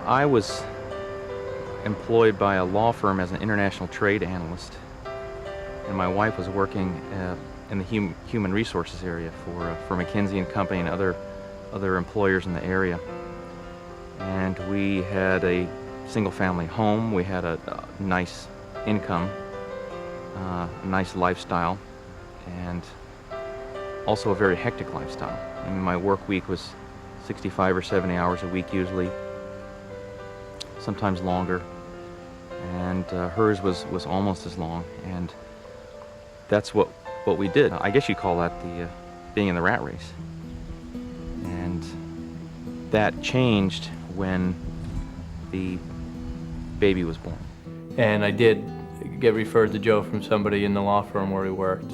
I was employed by a law firm as an international trade analyst, and my wife was working in the human resources area for McKinsey and Company and other employers in the area. And we had a single-family home. We had a nice income, a nice lifestyle, and also a very hectic lifestyle. I mean, my work week was 65 or 70 hours a week usually, sometimes longer, and hers was almost as long, and that's what we did. I guess you call that the being in the rat race. And that changed when the baby was born. And I did get referred to Joe from somebody in the law firm where he worked,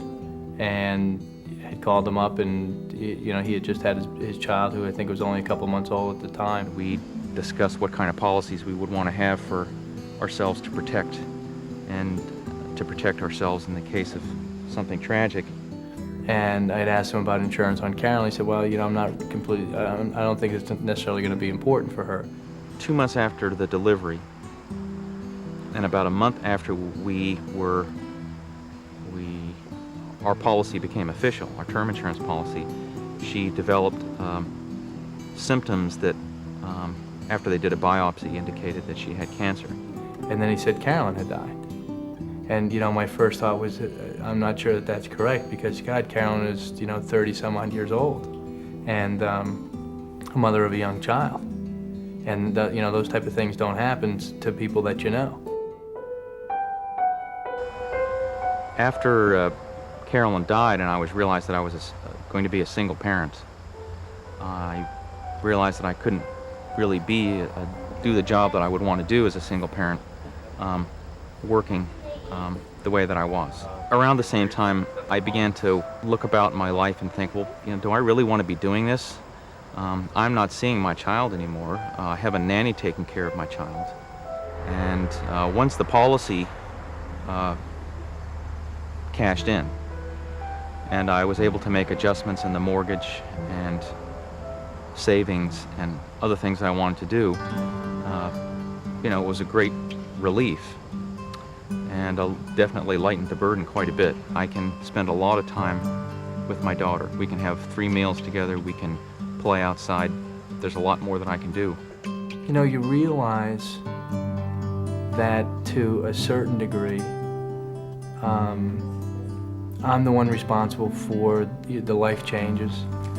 and had called him up, and he had just had his child, who I think was only a couple months old at the time. We discussed what kind of policies we would want to have for ourselves to protect ourselves in the case of something tragic. And I'd asked him about insurance on Carolyn. He said, well, I'm not completely, I don't think it's necessarily going to be important for her. 2 months after the delivery, and about a month after our policy became official, our term insurance policy, she developed symptoms that, after they did a biopsy, indicated that she had cancer. And then he said Carolyn had died. And, my first thought was, I'm not sure that that's correct, because, God, Carolyn is, 30-some-odd years old, and a mother of a young child. And, those type of things don't happen to people that you know. After Carolyn died and I realized that I was going to be a single parent, I realized that I couldn't really do the job that I would want to do as a single parent, working the way that I was. Around the same time, I began to look about my life and think, well, do I really want to be doing this? I'm not seeing my child anymore. I have a nanny taking care of my child. And once the policy cashed in, and I was able to make adjustments in the mortgage and savings and other things I wanted to do, it was a great relief, and definitely lightened the burden quite a bit. I can spend a lot of time with my daughter. We can have 3 meals together, we can play outside. There's a lot more that I can do. You realize that to a certain degree, I'm the one responsible for the life changes,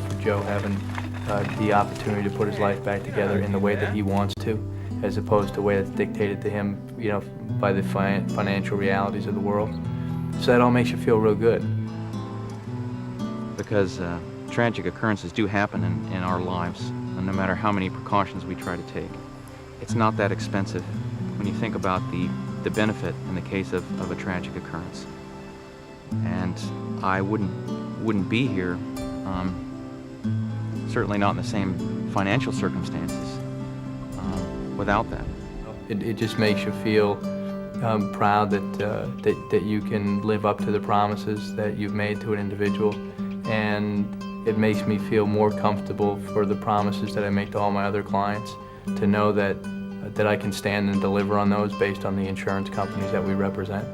for Joe having the opportunity to put his life back together in the way that he wants to, as opposed to the way that's dictated to him, by the financial realities of the world. So that all makes you feel real good. Because tragic occurrences do happen in our lives, and no matter how many precautions we try to take, it's not that expensive when you think about the benefit in the case of a tragic occurrence. And I wouldn't be here, certainly not in the same financial circumstances, without that. It just makes you feel proud that you can live up to the promises that you've made to an individual, and it makes me feel more comfortable for the promises that I make to all my other clients, to know that I can stand and deliver on those based on the insurance companies that we represent.